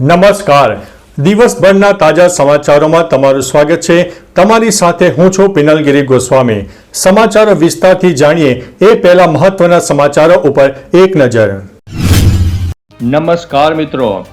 નમસ્કાર. દિવસભરના તાજા સમાચારોમાં તમારું સ્વાગત છે. તમારી સાથે હું છું પિનલગીરી ગોસ્વામી. સમાચારો વિસ્તારથી જાણીએ એ પહેલા મહત્વના સમાચારો ઉપર એક નજર. નમસ્કાર મિત્રો,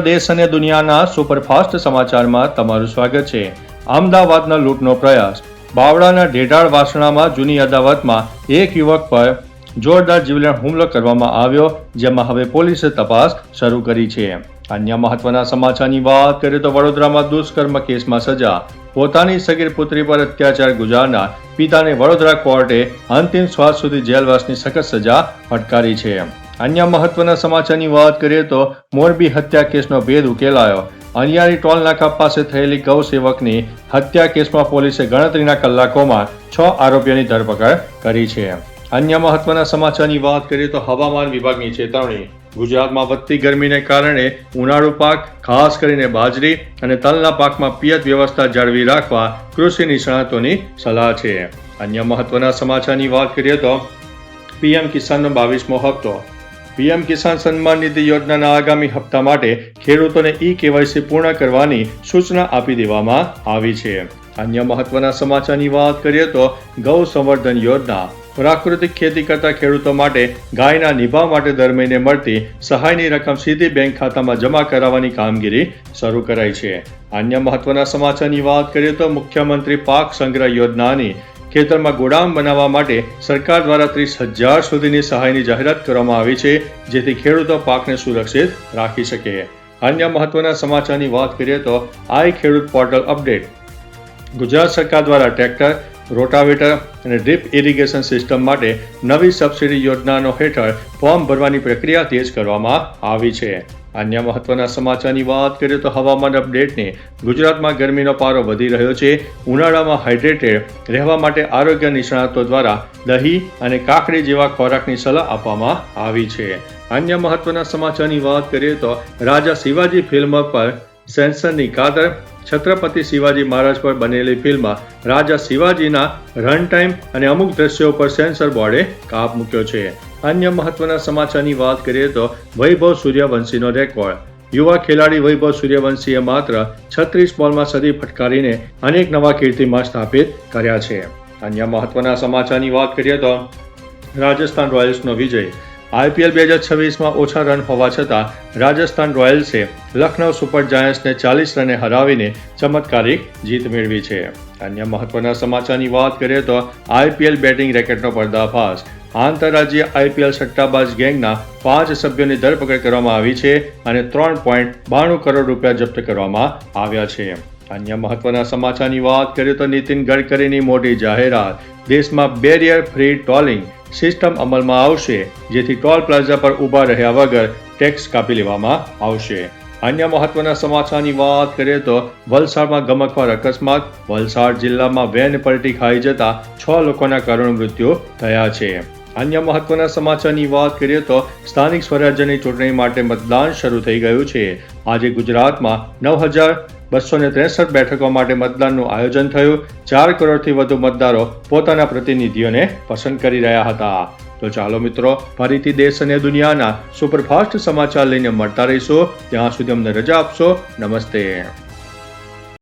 દેશ અને દુનિયાના સુપરફાસ્ટ સમાચારમાં તમારું સ્વાગત છે. અમદાવાદના લૂંટનો પ્રયાસ. બાવળાના ઢેઢાળ વાસણામાં જૂની અદાવતમાં એક યુવક પર જોરદાર જીવલેણ હુમલો કરવામાં આવ્યો, જેમાં હવે પોલીસે તપાસ શરૂ કરી છે. અન્ય મહત્વના સમાચારની વાત કરીએ તો વડોદરામાં દુષ્કર્મ કેસમાં સજા. પોતાની સગીર પુત્રી પર અત્યાચાર ગુજારનાર પિતાને વડોદરા કોર્ટે અંતિમ શ્વાસ સુધી જેલવાસની સખત સજા ફટકારી છે. અન્ય મહત્વના સમાચારની વાત કરીએ તો મોરબી હત્યા કેસનો ભેદ ઉકેલાયો. અણિયારી ટોલ નાકા પાસે થયેલી ગૌ સેવકની હત્યા કેસમાં પોલીસે ગણતરીના કલાકોમાં 6 આરોપીઓની ધરપકડ કરી છે. અન્ય મહત્વના સમાચારની વાત કરીએ તો હવામાન વિભાગની ચેતવણી. ગુજરાતમાં વધતી ગરમીને કારણે ઉનાળુ પાક, ખાસ કરીને બાજરી અને તલના પાકમાં પિયત વ્યવસ્થા જાળવી રાખવા કૃષિ નિષ્ણાતોની સલાહ છે. અન્ય મહત્વના સમાચારની વાત કરીએ તો પીએમ કિસાનનો 22મો હપ્તો. પીએમ કિસાન સન્માન નિધિ યોજનાના આગામી હપ્તા માટે ખેડૂતોને ઈ-કેવાયસી પૂર્ણ કરવાની સૂચના આપી દેવામાં આવી છે. અન્ય મહત્વના સમાચારની વાત કરીએ તો ગૌ સંવર્ધન યોજના. પ્રાકૃતિક ખેતી કરતા ખેડૂતો માટે ગાયના નિભાવ માટે દર મહિને મળતી સહાયની રકમ સીધી બેંક ખાતામાં જમા કરાવવાની કામગીરી શરૂ કરાઈ છે. અન્ય મહત્વના સમાચારની વાત કરીએ તો મુખ્યમંત્રી પાક સંગ્રહ યોજનાની ખેતરમાં ગોડાઉન બનાવવા માટે સરકાર દ્વારા 30,000 સુધીની સહાયની જાહેરાત કરવામાં આવી છે, જેથી ખેડૂતો પાકને સુરક્ષિત રાખી શકે. અન્ય મહત્વના સમાચારની વાત કરીએ તો આઈ ખેડૂત પોર્ટલ અપડેટ. ગુજરાત સરકાર દ્વારા ટ્રેક્ટર, રોટાવેટર અને ડ્રીપ ઇરિગેશન સિસ્ટમ માટે નવી સબસિડી યોજનાનો હેઠળ ફોર્મ ભરવાની પ્રક્રિયા તેજ કરવામાં આવી છે. અન્ય મહત્વના સમાચારની વાત કરીએ તો હવામાન અપડેટની. ગુજરાતમાં ગરમીનો પારો વધી રહ્યો છે. ઉનાળામાં હાઇડ્રેટેડ રહેવા માટે આરોગ્ય નિષ્ણાતો દ્વારા દહીં અને કાકડી જેવા ખોરાકની સલાહ આપવામાં આવી છે. અન્ય મહત્વના સમાચારની વાત કરીએ તો રાજા શિવાજી ફિલ્મ પર સેન્સરની કાદર. છત્રપતિ શિવાજી મહારાજ પર બનેલી ફિલ્મ રાજા શિવાજીના રન ટાઈમ અને અમુક દ્રશ્યો પર સેન્સર બોર્ડે કાપ મૂક્યો છે. અન્ય મહત્વના સમાચારની વાત કરીએ તો વૈભવ સૂર્યવંશીનો રેકોર્ડ. યુવા ખેલાડી વૈભવ સૂર્યવંશીએ માત્ર 36 બોલમાં સદી ફટકારીને અનેક નવા કીર્તિમાન સ્થાપિત કર્યા છે. અન્ય મહત્વના સમાચારની વાત કરીએ તો રાજસ્થાન રોયલ્સનો વિજય. આઈપીએલ 2026માં ઓછા રન હોવા છતાં રાજસ્થાન રોયલ્સે લખનઉ સુપર જાયન્ટ્સને 40 રને હરાવીને ચમત્કારિક જીત મેળવી છે. અન્ય મહત્વના સમાચારની વાત કરીએ તો આઈપીએલ બેટિંગ રેકેટનો પર્દાફાશ. આંતરરાજ્ય આઈપીએલ સટ્ટાબાજ ગેંગના 5 સભ્યોની ધરપકડ કરવામાં આવી છે અને 3.92 કરોડ રૂપિયા જપ્ત કરવામાં આવ્યા છે. અન્ય મહત્વના સમાચારની વાત કરીએ તો નીતિન ગડકરીની મોટી જાહેરાત. દેશમાં બેરિયર ફ્રી ટોલિંગ સિસ્ટમ અમલમાં આવશે, જેથી ટોલ પ્લાઝા પર ઊભા રહ્યા વગર ટેક્સ કાપી લેવામાં આવશે. અન્ય મહત્વના સમાચારની વાત કરીએ તો વલસાડમાં ગમખ્વાર અકસ્માત. વલસાડ જિલ્લામાં વેન પલટી ખાઈ જતા 6 લોકોના કરુણ મૃત્યુ થયા છે. અન્ય મહત્વના સમાચારની વાત કરીએ તો સ્થાનિક સ્વરાજ્યની ચૂંટણી માટે મતદાન શરૂ થઈ ગયું છે. આજે ગુજરાતમાં 9,263 બેઠકો માટે મતદાનનું આયોજન થયું. 4 કરોડથી વધુ મતદારો પોતાના પ્રતિનિધિઓને પસંદ કરી રહ્યા હતા. તો ચાલો મિત્રો, ફરીથી દેશ અને દુનિયાના સુપરફાસ્ટ સમાચાર લઈને મળતા રહીશું. ત્યાં સુધી અમને રજા આપશો. નમસ્તે.